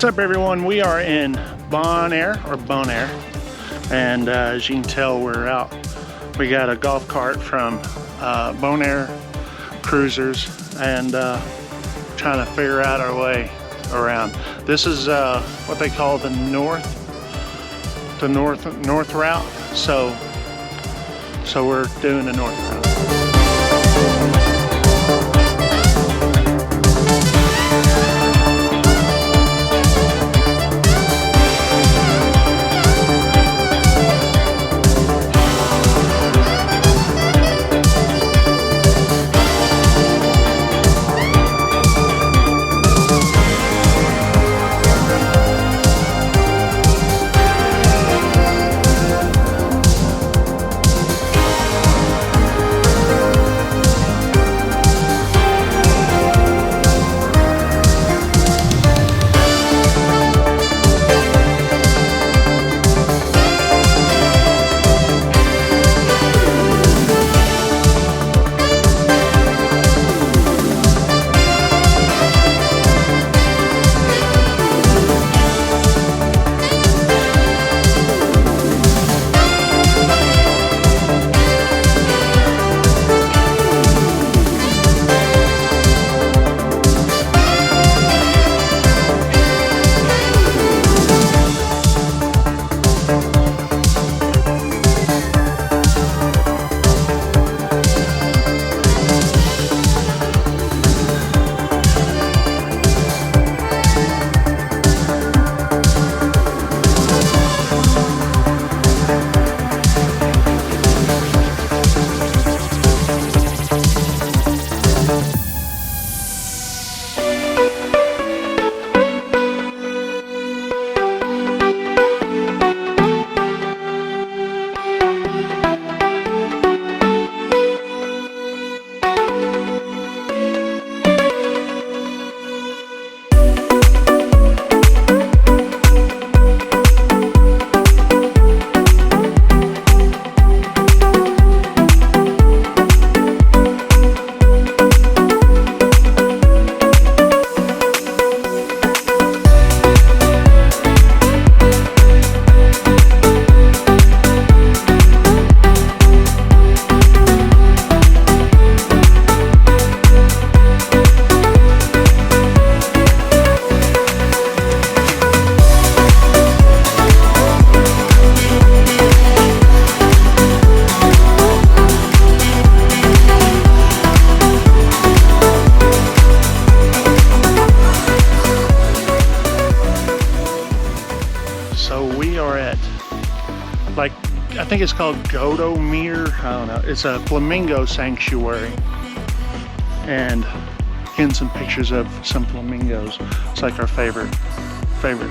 What's up, everyone? We are in Bonaire, and as you can tell, we're out. We got a golf cart from Bonaire Cruisers, and trying to figure out our way around. This is what they call the north route. So we're doing the north route. like, I think it's called Godomir. I don't know. It's a flamingo sanctuary. And getting some pictures of some flamingos. It's like our favorite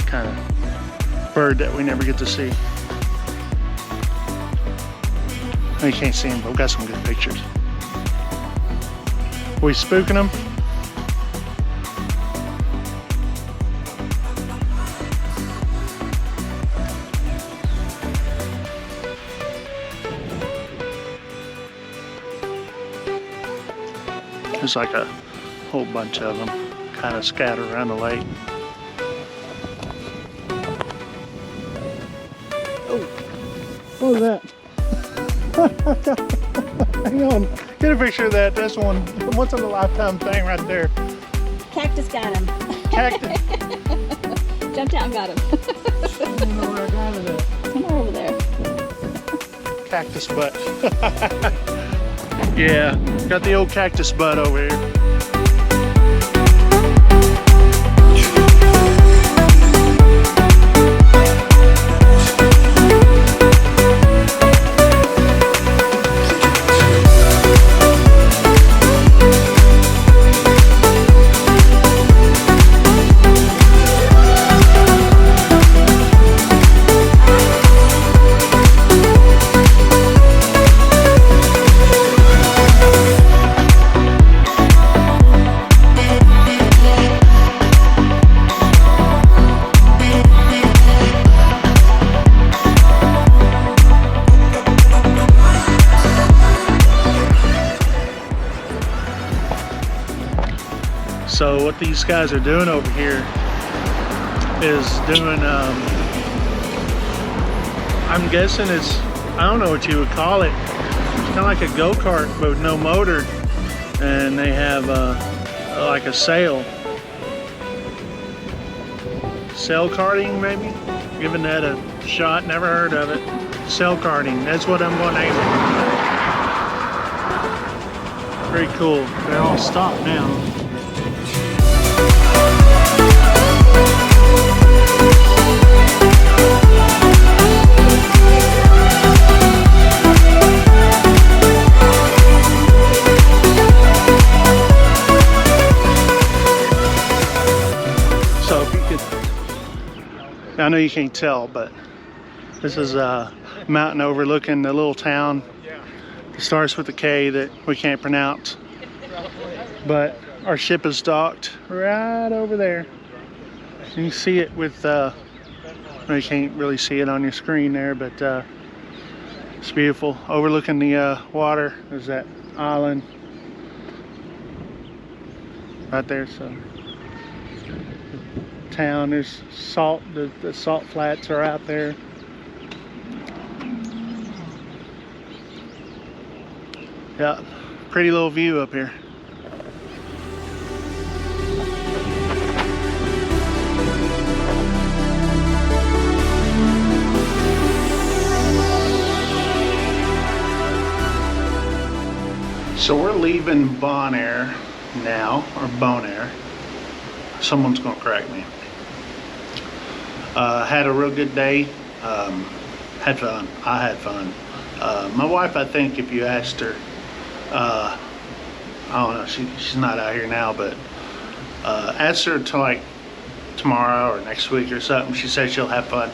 kind of bird that we never get to see. You can't see them, but we've got some good pictures. Are we spooking them? There's like a whole bunch of them kind of scattered around the lake. Oh, what was that? Hang on, get a picture of that. That's one. Once in a lifetime thing right there. Cactus got him. Cactus. Jumped out and got him. I don't know where I got it at. Somewhere over there. Cactus butt. Yeah, got the old cactus butt over here. So what these guys are doing over here is doing, I'm guessing it's, I don't know what you would call it. It's kind of like a go-kart, but with no motor. And they have like a sail karting maybe? Giving that a shot, never heard of it. Sail karting, that's what I'm going to name it. Very cool. They're all stopped now. I know you can't tell, but this is a mountain overlooking the little town. It starts with a K that we can't pronounce. But our ship is docked right over there. You can see it with, you can't really see it on your screen there, but it's beautiful. Overlooking the water, there's that island right there. So town, there's salt, the salt flats are out there. Yeah, pretty little view up here. So we're leaving Bonaire now, or Bonaire. Someone's gonna correct me. Had a real good day. Had fun. I had fun. My wife, I think, if you asked her, I don't know, she's not out here now, but asked her to like tomorrow or next week or something, she said she'll have fun.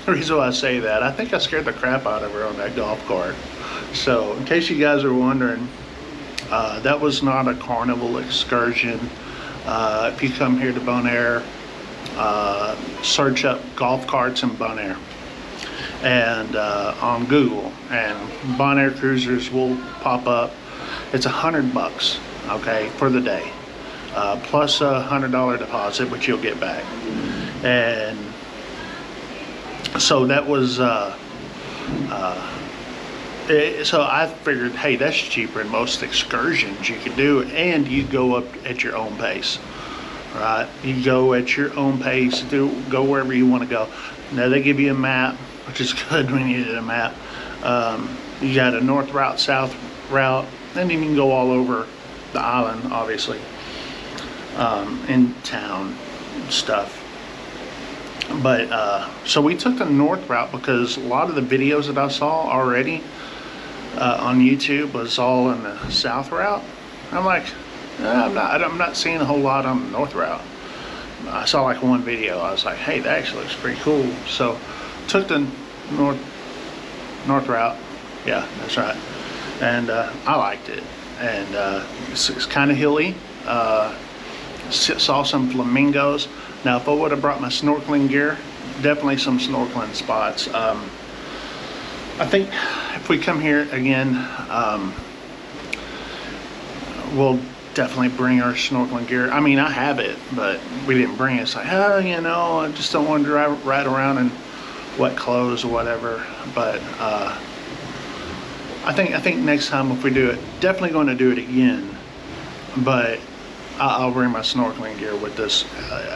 The reason why I say that, I think I scared the crap out of her on that golf cart. So in case you guys are wondering, that was not a Carnival excursion. If you come here to Bonaire, search up golf carts in Bonaire and on Google, and Bonaire Cruisers will pop up. It's $100, okay, for the day, plus a $100 deposit, which you'll get back. And so that was so I figured, hey, that's cheaper than most excursions you could do, and you go up at your own pace, right? You go at your own pace, go wherever you want to go. Now they give you a map, which is good when you need a map. You got a north route, south route, and then you can go all over the island, obviously, in town stuff. But so we took the north route because a lot of the videos that I saw already on YouTube was all in the south route. I'm like, I'm not seeing a whole lot on the north route. I saw like one video. I was like, hey, that actually looks pretty cool. So took the north route. Yeah, that's right. And I liked it. And it's kind of hilly. Saw some flamingos. Now, if I would have brought my snorkeling gear, definitely some snorkeling spots. I think if we come here again, we'll definitely bring our snorkeling gear. I mean, I have it, but we didn't bring it. It's like, oh, you know, I just don't want to drive right around in wet clothes or whatever. But I think next time if we do it, definitely going to do it again. But I'll bring my snorkeling gear with this,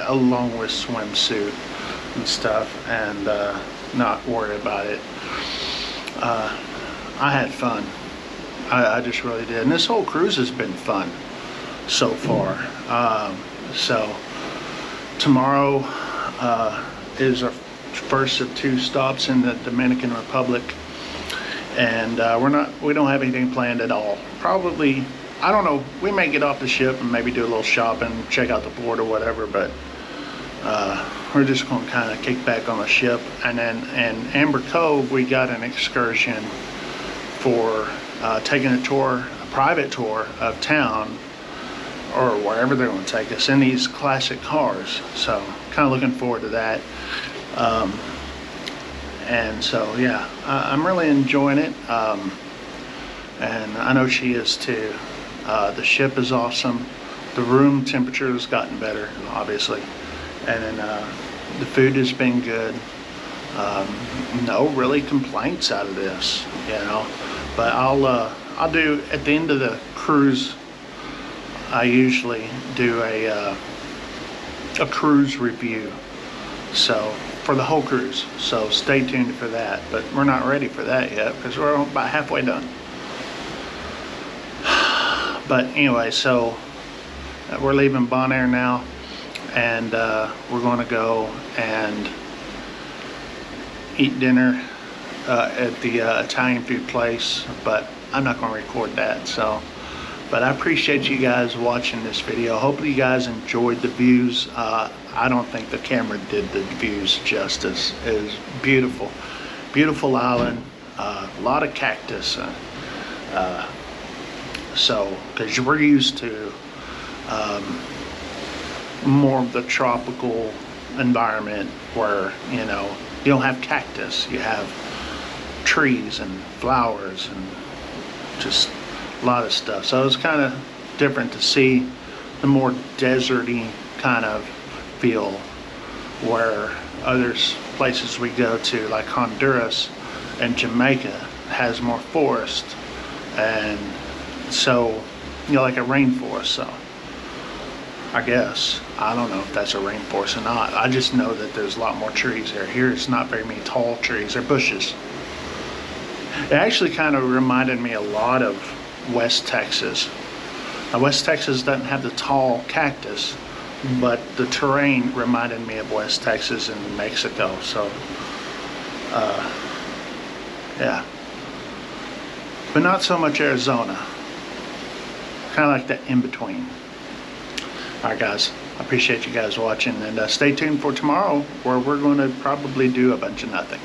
along with swimsuit and stuff, and not worry about it. I had fun. I just really did. And this whole cruise has been fun so far. So tomorrow is our first of 2 stops in the Dominican Republic, and we don't have anything planned at all. Probably, I don't know, we may get off the ship and maybe do a little shopping, check out the port or whatever, but we're just going to kind of kick back on the ship. And then in Amber Cove, we got an excursion for taking a private tour of town, or wherever they're going to take us in these classic cars. So kind of looking forward to that. And so, yeah, I'm really enjoying it. And I know she is too. The ship is awesome. The room temperature has gotten better, obviously. And then the food has been good. No really complaints out of this, you know. But I'll do, at the end of the cruise, I usually do a cruise review. So for the whole cruise. So stay tuned for that. But we're not ready for that yet because we're about halfway done. But anyway, so we're leaving Bonaire now, and we're going to go and eat dinner at the Italian food place, but I'm not going to record that. So, but I appreciate you guys watching this video. Hopefully you guys enjoyed the views. I don't think the camera did the views justice. It was beautiful, beautiful island, a lot of cactus. So, because we're used to more of the tropical environment where, you know, you don't have cactus, you have trees and flowers and just a lot of stuff. So it's kind of different to see the more deserty kind of feel, where other places we go to, like Honduras and Jamaica, has more forest, and so, you know, like a rainforest. So I guess, I don't know if that's a rainforest or not. I just know that there's a lot more trees there. Here it's not very many tall trees, they're bushes. It actually kind of reminded me a lot of West Texas. Now, West Texas doesn't have the tall cactus, but the terrain reminded me of West Texas and Mexico. So yeah, but not so much Arizona. Kind of like that in between. Alright guys, I appreciate you guys watching, and stay tuned for tomorrow, where we're going to probably do a bunch of nothing.